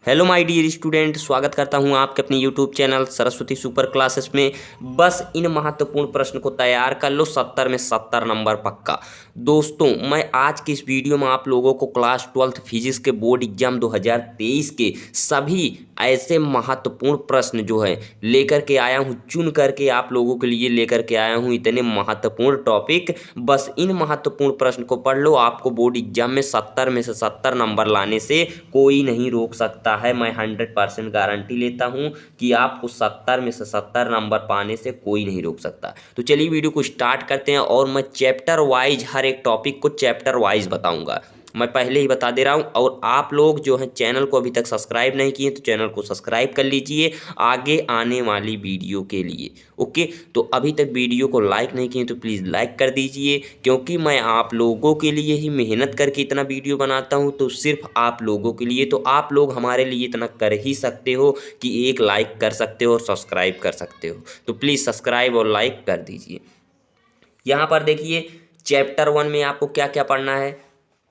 Hello my dear student, स्वागत करता हूं आपके अपने YouTube channel Saraswati super classes में। बस इन महत्वपूर्ण प्रश्न को तैयार कर लो, 70 में 70 नंबर पक्का। दोस्तों, मैं आज की इस वीडियो में आप लोगों को क्लास 12th फिजिक्स के बोर्ड एग्जाम 2023 के सभी ऐसे महत्वपूर्ण प्रश्न जो है लेकर के आया हूं, चुन करके आप लोगों के लिए लेकर के आया हूं इतने महत्वपूर्ण टॉपिक। बस इन महत्वपूर्ण प्रश्न को पढ़ लो, आपको बोर्ड एग्जाम में 70 में से 70 नंबर लाने से कोई नहीं रोक सकता है। मैं 100% गारंटी लेता हूं कि आपको 70 में से 70 नंबर पाने से कोई नहीं रोक सकता। तो चलिए वीडियो को स्टार्ट करते हैं और मैं चैप्टर वाइज हर एक टॉपिक को चैप्टर वाइज बताऊंगा। मैं पहले ही बता दे रहा हूं, और आप लोग जो हैं चैनल को अभी तक सब्सक्राइब नहीं किए तो चैनल को सब्सक्राइब कर लीजिए आगे आने वाली वीडियो के लिए। ओके, तो अभी तक वीडियो को लाइक नहीं किए तो प्लीज़ लाइक कर दीजिए, क्योंकि मैं आप लोगों के लिए ही मेहनत करके इतना वीडियो बनाता हूं, तो सिर्फ आप लोगों के लिए। तो आप लोग हमारे लिए इतना कर ही सकते हो कि एक लाइक कर सकते हो और सब्सक्राइब कर सकते हो। तो प्लीज़ सब्सक्राइब और लाइक कर दीजिए। यहाँ पर देखिए, चैप्टर 1 में आपको क्या क्या पढ़ना है।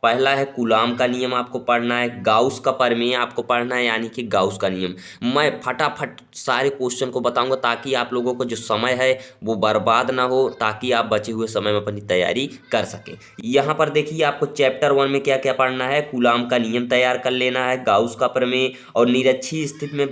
पहला है कूलाम का नियम आपको पढ़ना है, गाउस का प्रमेय आपको पढ़ना है, यानी कि गाउस का नियम। मैं फटाफट सारे क्वेश्चन को बताऊंगा ताकि आप लोगों को जो समय है वो बर्बाद ना हो, ताकि आप बचे हुए समय में अपनी तैयारी कर सकें। यहाँ पर देखिए, आपको चैप्टर 1 में क्या क्या पढ़ना है। कूलाम का नियम तैयार कर लेना है, गाउस का प्रमेय और निरक्षीय स्थिति में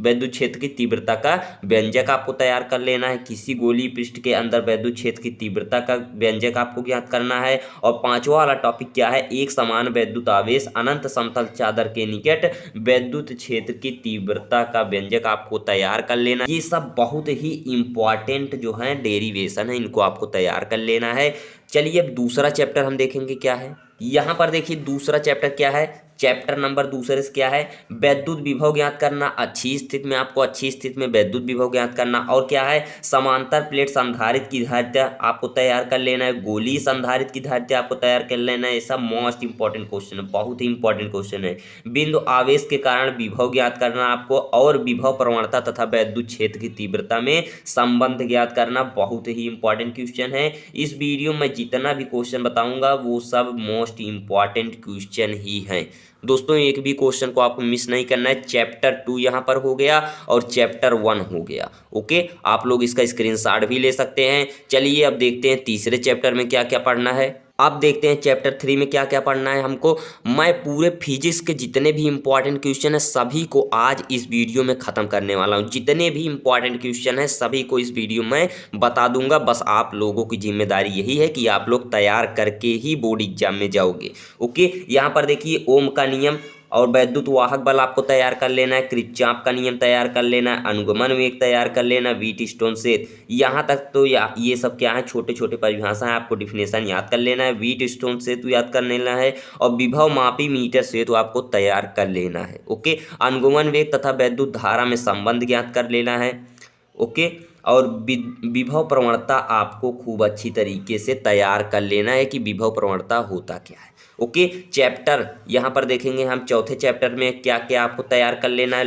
वैद्युत क्षेत्र की तीव्रता का व्यंजक आपको तैयार कर लेना है। किसी गोली पृष्ठ के अंदर वैद्युत क्षेत्र की तीव्रता का व्यंजक आपको ज्ञात करना है। और पांचवा वाला टॉपिक क्या है, एक समान वैद्युत आवेश अनंत समतल चादर के निकट वैद्युत क्षेत्र की तीव्रता का व्यंजक आपको तैयार कर लेना है। ये सब बहुत ही इंपॉर्टेंट जो है डेरिवेशन है, इनको आपको तैयार कर लेना है। चलिए अब दूसरा चैप्टर हम देखेंगे क्या है। यहाँ पर देखिए दूसरा चैप्टर क्या है। चैप्टर नंबर दूसरे से क्या है, वैद्युत विभव ज्ञात करना। अच्छी स्थिति में आपको अच्छी स्थिति में वैद्युत विभव ज्ञात करना। और क्या है, समांतर प्लेट संधारित्र की धारिता आपको तैयार कर लेना है, गोलीय संधारित्र की धारिता आपको तैयार कर लेना है। ये सब मोस्ट इंपॉर्टेंट क्वेश्चन है, बहुत ही इंपॉर्टेंट क्वेश्चन है। बिंदु आवेश के कारण विभव ज्ञात करना आपको, और विभव प्रवणता तथा वैद्युत क्षेत्र की तीव्रता में संबंध ज्ञात करना, बहुत ही इंपॉर्टेंट क्वेश्चन है। इस वीडियो में जितना भी क्वेश्चन बताऊंगा वो सब मोस्ट इंपॉर्टेंट क्वेश्चन ही हैं। दोस्तों, एक भी क्वेश्चन को आपको मिस नहीं करना है। चैप्टर 2 यहाँ पर हो गया और चैप्टर 1 हो गया। ओके, आप लोग इसका स्क्रीनशॉट भी ले सकते हैं। चलिए अब देखते हैं तीसरे चैप्टर में क्या क्या पढ़ना है। अब देखते हैं चैप्टर 3 में क्या क्या पढ़ना है हमको। मैं पूरे फिजिक्स के जितने भी इंपॉर्टेंट क्वेश्चन है सभी को आज इस वीडियो में ख़त्म करने वाला हूं। जितने भी इंपॉर्टेंट क्वेश्चन है सभी को इस वीडियो में बता दूंगा। बस आप लोगों की जिम्मेदारी यही है कि आप लोग तैयार करके ही बोर्ड एग्जाम में जाओगे। ओके, यहाँ पर देखिए ओम का नियम और वैद्युत वाहक बल आपको तैयार कर लेना है, किरचॉफ का नियम तैयार कर लेना है, अनुगमन वेग तैयार कर लेना, व्हीटस्टोन से। यहाँ तक तो ये सब क्या है, छोटे छोटे परिभाषा है, आपको डिफिनेशन याद कर लेना है। व्हीटस्टोन से तो याद कर लेना है, और विभव मापी मीटर से तो आपको तैयार कर लेना है। ओके, अनुगमन वेग तथा वैद्युत धारा में संबंध ज्ञात कर लेना है। ओके, और विभव प्रवणता आपको खूब अच्छी तरीके से तैयार कर लेना है कि विभव प्रवणता होता क्या है। ओके, चैप्टर यहाँ पर देखेंगे हम चौथे चैप्टर में क्या क्या आपको तैयार कर लेना है।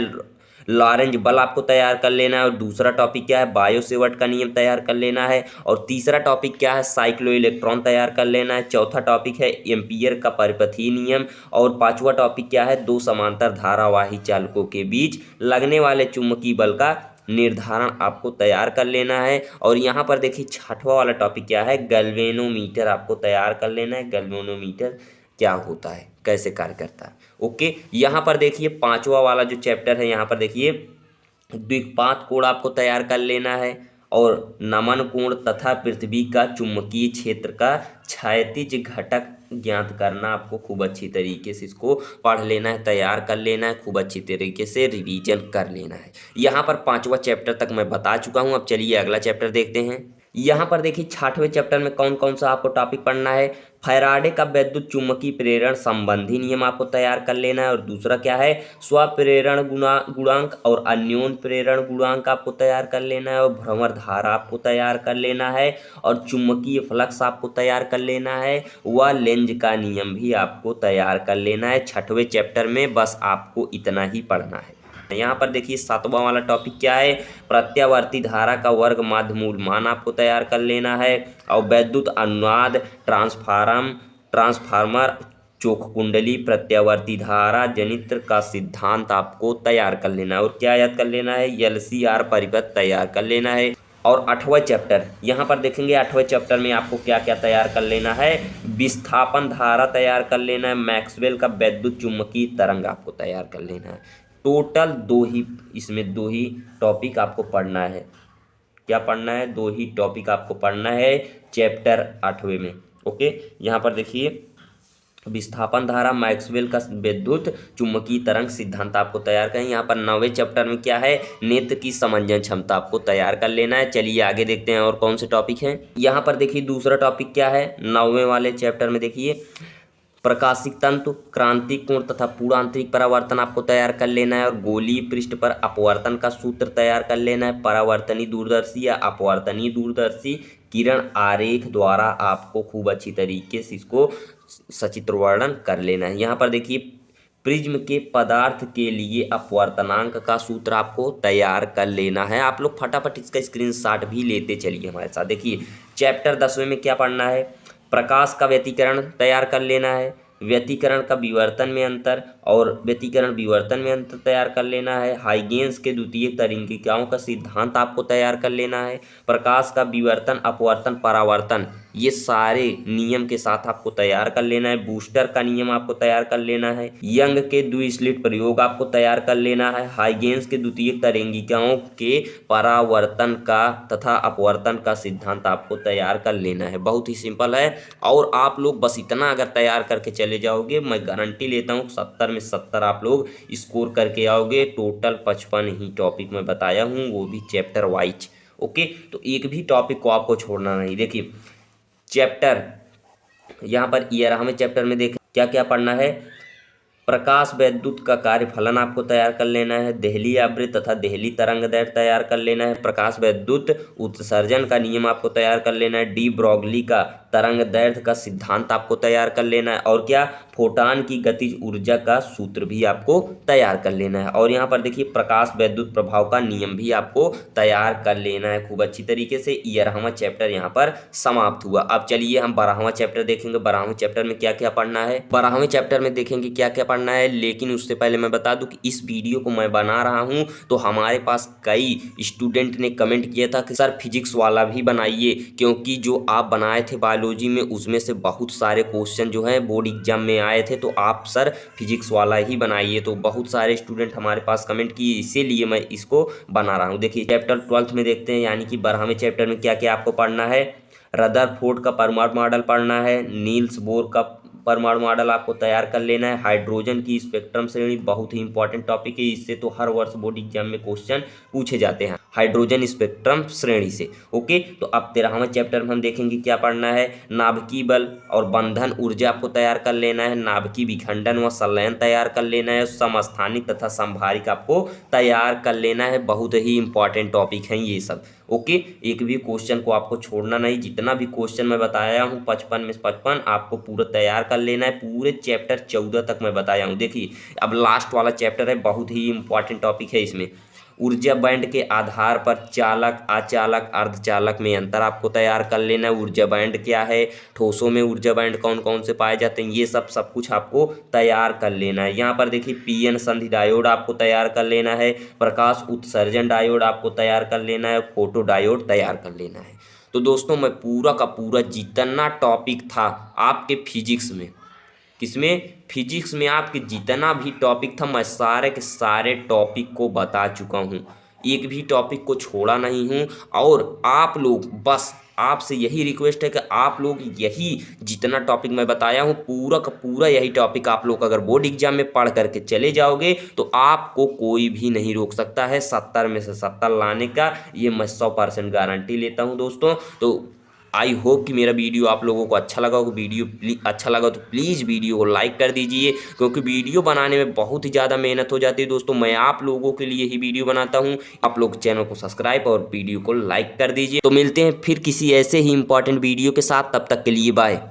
लॉरेंज बल आपको तैयार कर लेना है। और दूसरा टॉपिक क्या है, बायो सेवर्ट का नियम तैयार कर लेना है। और तीसरा टॉपिक क्या है, साइक्लो इलेक्ट्रॉन तैयार कर लेना है। चौथा टॉपिक है एम्पियर का परिपथीय नियम। और पांचवा टॉपिक क्या है, दो समांतर धारावाही चालकों के बीच लगने वाले चुंबकीय बल का निर्धारण आपको तैयार कर लेना है। और यहाँ पर देखिए छठवां वाला टॉपिक क्या है, गैल्वेनोमीटर आपको तैयार कर लेना है। गैल्वेनोमीटर क्या होता है, कैसे कार्य करता है। ओके, यहाँ पर देखिए पांचवा वाला जो चैप्टर है, यहाँ पर देखिए द्विघात कोण आपको तैयार कर लेना है। और नमन कोण तथा पृथ्वी का चुंबकीय क्षेत्र का क्षैतिज घटक ज्ञात करना, आपको खूब अच्छी तरीके से इसको पढ़ लेना है, तैयार कर लेना है, खूब अच्छी तरीके से रिवीजन कर लेना है। यहाँ पर पांचवा चैप्टर तक मैं बता चुका हूँ। अब चलिए अगला चैप्टर देखते हैं। यहाँ पर देखिए छठवें चैप्टर में कौन कौन सा आपको टॉपिक पढ़ना है। फैराडे का वैद्युत चुंबकीय प्रेरण संबंधी नियम आपको तैयार कर लेना है। और दूसरा क्या है, स्वप्रेरण गुणांक और अन्योन प्रेरण गुणांक आपको तैयार कर लेना है। और भ्रमण धारा आपको तैयार कर लेना है। और चुंबकीय फ्लक्स आपको तैयार कर लेना है। व लेंज का नियम भी आपको तैयार कर लेना है छठवें चैप्टर में। बस आपको इतना ही पढ़ना है। यहाँ पर देखिए सातवां वाला टॉपिक क्या है, प्रत्यावर्ती धारा का वर्ग माध्य मूल मान आपको तैयार कर लेना है। और वैद्युत अनुनाद ट्रांसफार्मर चोक कुंडली, प्रत्यावर्ती धारा, जनित्र का सिद्धांत आपको तैयार कर लेना है। और क्या याद कर लेना है, LCR परिपथ तैयार कर लेना है। और 8वां चैप्टर यहाँ पर देखेंगे, 8वें चैप्टर में आपको क्या क्या तैयार कर लेना है, विस्थापन धारा तैयार कर लेना है, मैक्सवेल का वैद्युत चुंबकीय तरंग आपको तैयार कर लेना है। टोटल इसमें दो ही टॉपिक आपको पढ़ना है। क्या पढ़ना है, 2 ही टॉपिक आपको पढ़ना है चैप्टर 8वें में। ओके, यहाँ पर देखिए विस्थापन धारा, मैक्सवेल का विद्युत चुंबकीय तरंग सिद्धांत आपको तैयार करें। यहाँ पर 9वें चैप्टर में क्या है, नेत्र की समंजन क्षमता आपको तैयार कर लेना है। चलिए आगे देखते हैं और कौन से टॉपिक हैं। यहाँ पर देखिए दूसरा टॉपिक क्या है 9वें वाले चैप्टर में, देखिए प्रकाशिक तंतु, क्रांतिक कोण तथा पूर्णांतरिक परावर्तन आपको तैयार कर लेना है। और गोलीय पृष्ठ पर अपवर्तन का सूत्र तैयार कर लेना है। परावर्तनीय दूरदर्शी या अपवर्तनीय दूरदर्शी किरण आरेख द्वारा आपको खूब अच्छी तरीके से इसको सचित्र वर्णन कर लेना है। यहाँ पर देखिए प्रिज्म के पदार्थ के लिए अपवर्तनांक का सूत्र आपको तैयार कर लेना है। आप लोग फटाफट इसका स्क्रीनशॉट भी लेते चलिए हमारे साथ। देखिए चैप्टर 10वें में क्या पढ़ना है, प्रकाश का व्यतिकरण तैयार कर लेना है, व्यतिकरण का विवर्तन में अंतर और व्यतिकरण विवर्तन में अंतर तैयार कर लेना है। हाइगेंस के द्वितीयक तरंगिकाओं का सिद्धांत आपको तैयार कर लेना है। प्रकाश का विवर्तन, अपवर्तन, परावर्तन, ये सारे नियम के साथ आपको तैयार कर लेना है। बूस्टर का नियम आपको तैयार कर लेना है। यंग के द्विस्लिट प्रयोग आपको तैयार कर लेना है। हाइगेंस के द्वितीयक तरंगिकाओं के परावर्तन का तथा अपवर्तन का सिद्धांत आपको तैयार कर लेना है। बहुत ही सिंपल है। और आप लोग बस इतना अगर तैयार करके चले जाओगे, मैं गारंटी लेता हूँ 70 में 70 आप लोग स्कोर करके आओगे। टोटल 55 ही टॉपिक मैं बताया हूँ, वो भी चैप्टर वाइज। ओके, तो एक भी टॉपिक को आपको छोड़ना नहीं। देखिए चैप्टर यहाँ पर 11वें चैप्टर में देखें क्या क्या पढ़ना है। प्रकाश वैद्युत का कार्यफलन आपको तैयार कर लेना है। देहली आवृत्त तथा देहली तरंग दैर्ध्य तैयार कर लेना है। प्रकाश वैद्युत उत्सर्जन का नियम आपको तैयार कर लेना है। डी ब्रॉगली का तरंग दैर्ध्य का सिद्धांत आपको तैयार कर लेना है। और क्या, फोटान की गतिज ऊर्जा का सूत्र भी आपको तैयार कर लेना है। और यहाँ पर देखिए प्रकाश वैद्युत प्रभाव का नियम भी आपको तैयार कर लेना है खूब अच्छी तरीके से। 11वां चैप्टर यहाँ पर समाप्त हुआ। अब चलिए हम 12वां चैप्टर देखेंगे। 12वें चैप्टर में क्या क्या पढ़ना है, 12वें चैप्टर में देखेंगे क्या क्या पढ़ना है। लेकिन उससे पहले मैं बता दूं कि इस वीडियो को मैं बना रहा हूं तो हमारे पास कई स्टूडेंट ने कमेंट किया था कि सर फिजिक्स वाला भी बनाइए, क्योंकि जो आप बनाए थे बायोलॉजी में उसमें से बहुत सारे क्वेश्चन जो हैं बोर्ड एग्जाम में आए थे, तो आप सर फिजिक्स वाला ही बनाइए। तो बहुत सारे स्टूडेंट हमारे पास कमेंट किए, इसीलिए मैं इसको बना रहा हूँ। देखिए चैप्टर 12 में देखते हैं, यानी कि 12वें चैप्टर में क्या क्या आपको पढ़ना है। रदरफोर्ड का परमाणु मॉडल पढ़ना है। नील्स बोर का परमाणु मॉडल आपको तैयार कर लेना है। हाइड्रोजन की स्पेक्ट्रम श्रेणी बहुत ही इंपॉर्टेंट टॉपिक है, इससे तो हर वर्ष बोर्ड एग्जाम में क्वेश्चन पूछे जाते हैं हाइड्रोजन स्पेक्ट्रम श्रेणी से। ओके, तो अब 13वें चैप्टर में हम देखेंगे क्या पढ़ना है। नाभिकीय बल और बंधन ऊर्जा आपको तैयार कर लेना है। नाभिकीय विखंडन व संलयन तैयार कर लेना है। समस्थानिक तथा संभारिक आपको तैयार कर लेना है। बहुत ही इंपॉर्टेंट टॉपिक हैं ये सब। ओके, एक भी क्वेश्चन को आपको छोड़ना नहीं। जितना भी क्वेश्चन मैं बताया हूँ 55 में 55 आपको पूरा तैयार कर लेना है। पूरे चैप्टर 14 तक मैं बताया हूँ। देखिए अब लास्ट वाला चैप्टर है, बहुत ही इंपॉर्टेंट टॉपिक है। इसमें ऊर्जा बैंड के आधार पर चालक, अचालक, अर्धचालक में अंतर आपको तैयार कर लेना है। ऊर्जा बैंड क्या है, ठोसों में ऊर्जा बैंड कौन कौन से पाए जाते हैं, ये सब कुछ आपको तैयार कर लेना है। यहाँ पर देखिए पीएन संधि डायोड आपको तैयार कर लेना है। प्रकाश उत्सर्जन डायोड आपको तैयार कर लेना है। फोटो डायोड तैयार कर लेना है। तो दोस्तों मैं पूरा का पूरा जितना टॉपिक था आपके फिजिक्स में, किसमें, फिजिक्स में आपके जितना भी टॉपिक था मैं सारे के सारे टॉपिक को बता चुका हूँ। एक भी टॉपिक को छोड़ा नहीं हूँ। और आप लोग, बस आपसे यही रिक्वेस्ट है कि आप लोग यही जितना टॉपिक मैं बताया हूँ पूरा का पूरा यही टॉपिक आप लोग अगर बोर्ड एग्जाम में पढ़ करके चले जाओगे तो आपको कोई भी नहीं रोक सकता है 70 में से 70 लाने का। ये मैं 100% गारंटी लेता हूँ दोस्तों। तो आई होप कि मेरा वीडियो आप लोगों को अच्छा लगा होगा। वीडियो अच्छा लगा तो प्लीज़ वीडियो को लाइक कर दीजिए, क्योंकि वीडियो बनाने में बहुत ही ज़्यादा मेहनत हो जाती है दोस्तों। मैं आप लोगों के लिए ही वीडियो बनाता हूं। आप लोग चैनल को सब्सक्राइब और वीडियो को लाइक कर दीजिए। तो मिलते हैं फिर किसी ऐसे ही इंपॉर्टेंट वीडियो के साथ, तब तक के लिए बाय।